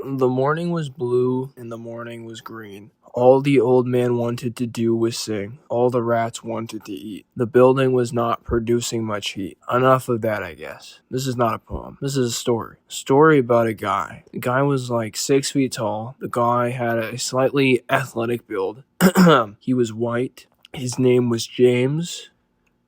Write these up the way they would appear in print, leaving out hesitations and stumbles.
The morning was blue and the morning was green. All the old man wanted to do was sing. All the rats wanted to eat. The building was not producing much heat. Enough of that, I guess. This is not a poem. This is a story. Story about a guy. The guy was like 6 feet tall. The guy had a slightly athletic build. He was white. His name was James.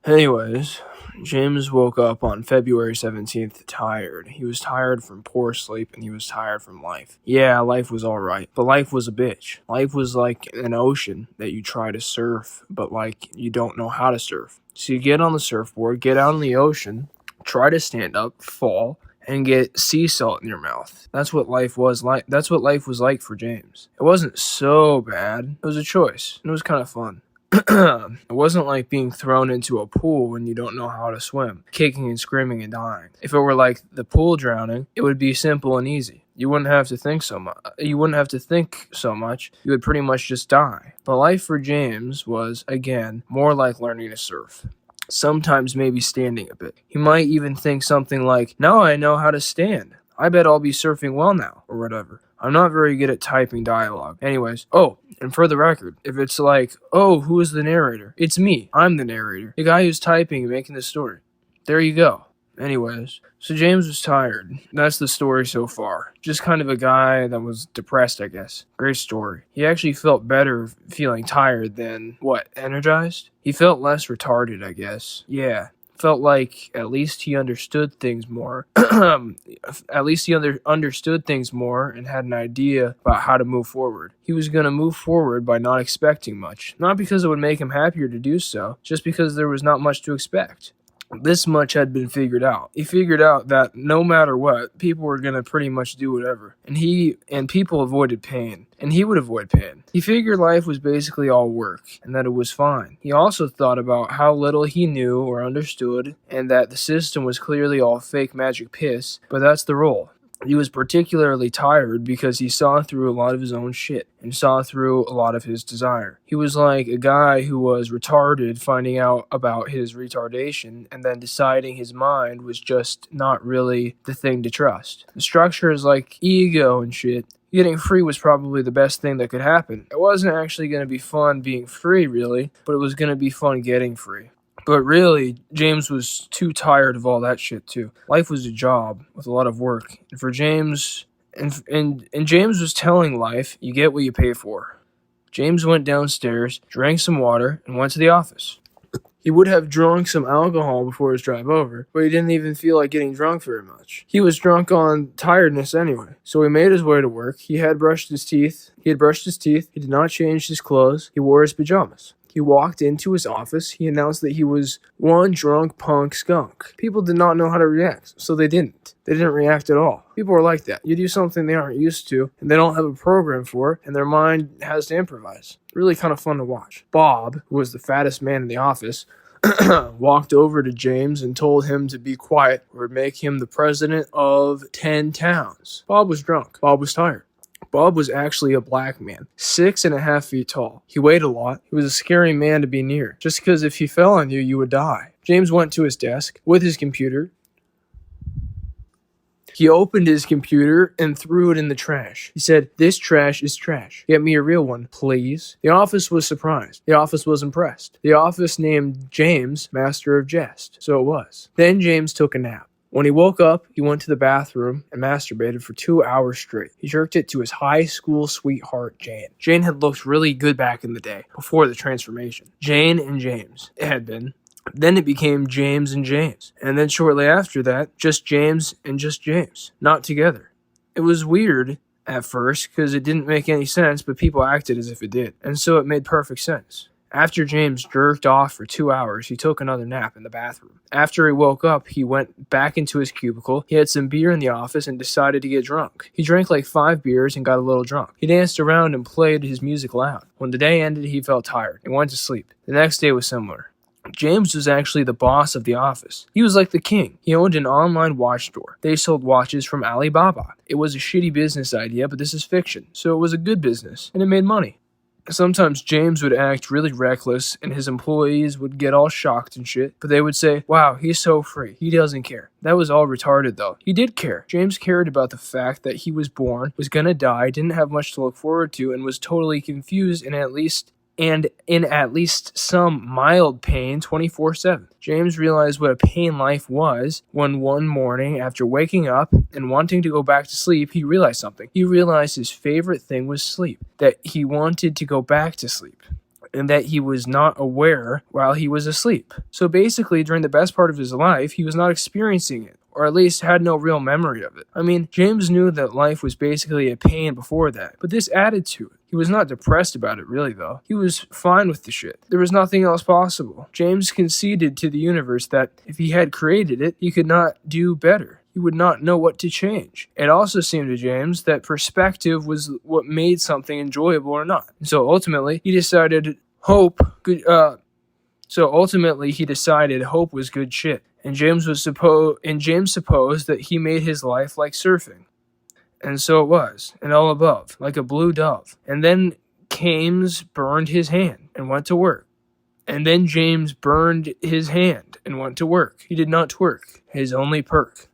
Anyways, James woke up on February 17th tired. He was tired from poor sleep and he was tired from life. Yeah, life was alright, but life was a bitch. Life was like an ocean that you try to surf, but like you don't know how to surf. So you get on the surfboard, get out in the ocean, try to stand up, fall, and get sea salt in your mouth. That's what life was like. That's what life was like for James. It wasn't so bad. It was a choice. And it was kind of fun. It wasn't like being thrown into a pool when you don't know how to swim, kicking and screaming and dying. If it were like the pool drowning, it would be simple and easy. You wouldn't have to think so much. You would pretty much just die. But life for James was, again, more like learning to surf. Sometimes maybe standing a bit. He might even think something like, now I know how to stand. I bet I'll be surfing well now, or whatever. I'm not very good at typing dialogue. Anyways, and for the record, if it's like, who is the narrator? It's me. I'm the narrator. The guy who's typing and making the story. There you go. Anyways, so James was tired. That's the story so far. Just kind of a guy that was depressed, I guess. Great story. He actually felt better feeling tired than, energized? He felt less retarded, I guess. Yeah. Felt like at least he understood things more. At least he understood things more and had an idea about how to move forward. He was going to move forward by not expecting much. Not because it would make him happier to do so, just because there was not much to expect. This much had been figured out. He figured out that no matter what, people were going to pretty much do whatever. And people avoided pain. And he would avoid pain. He figured life was basically all work, and that it was fine. He also thought about how little he knew or understood, and that the system was clearly all fake magic piss, but that's the role. He was particularly tired because he saw through a lot of his own shit and saw through a lot of his desire. He was like a guy who was retarded finding out about his retardation and then deciding his mind was just not really the thing to trust. The structure is like ego and shit. Getting free was probably the best thing that could happen. It wasn't actually going to be fun being free, really, but it was going to be fun getting free. But really, James was too tired of all that shit too. Life was a job with a lot of work. And for James, and James was telling life, you get what you pay for. James went downstairs, drank some water, and went to the office. He would have drunk some alcohol before his drive over, but he didn't even feel like getting drunk very much. He was drunk on tiredness anyway. So he made his way to work. He had brushed his teeth. He did not change his clothes. He wore his pajamas. He walked into his office. He announced that he was one drunk punk skunk. People did not know how to react, so they didn't. They didn't react at all. People are like that. You do something they aren't used to, and they don't have a program for, and their mind has to improvise. Really kind of fun to watch. Bob, who was the fattest man in the office, walked over to James and told him to be quiet or make him the president of 10 towns. Bob was drunk. Bob was tired. Bob was actually a black man, 6.5 feet tall. He weighed a lot. He was a scary man to be near, just because if he fell on you, you would die. James went to his desk with his computer. He opened his computer and threw it in the trash. He said, "This trash is trash. Get me a real one, please." The office was surprised. The office was impressed. The office named James Master of Jest. So it was. Then James took a nap. When he woke up, he went to the bathroom and masturbated for 2 hours straight. He jerked it to his high school sweetheart, Jane. Jane had looked really good back in the day, before the transformation. Jane and James. It had been. Then it became James and James. And then shortly after that, just James and just James. Not together. It was weird at first, because it didn't make any sense, but people acted as if it did. And so it made perfect sense. After James jerked off for 2 hours, he took another nap in the bathroom. After he woke up, he went back into his cubicle. He had some beer in the office and decided to get drunk. He drank like 5 beers and got a little drunk. He danced around and played his music loud. When the day ended, he felt tired and went to sleep. The next day was similar. James was actually the boss of the office. He was like the king. He owned an online watch store. They sold watches from Alibaba. It was a shitty business idea, but this is fiction, so it was a good business, and it made money. Sometimes James would act really reckless and his employees would get all shocked and shit, but they would say, wow, he's so free. He doesn't care. That was all retarded though. He did care. James cared about the fact that he was born, was gonna die, didn't have much to look forward to, and was totally confused in at least some mild pain 24/7. James realized what a pain life was when one morning, after waking up and wanting to go back to sleep, he realized something. He realized his favorite thing was sleep, that he wanted to go back to sleep, and that he was not aware while he was asleep. So basically, during the best part of his life, he was not experiencing it, or at least had no real memory of it. I mean, James knew that life was basically a pain before that, but this added to it. He was not depressed about it, really, though. He was fine with the shit. There was nothing else possible. James conceded to the universe that if he had created it, he could not do better. He would not know what to change. It also seemed to James that perspective was what made something enjoyable or not. So ultimately, he decided hope was good shit. And James supposed that he made his life like surfing. And so it was, and all above, like a blue dove. And then James burned his hand and went to work. And then James burned his hand and went to work. He did not twerk, his only perk.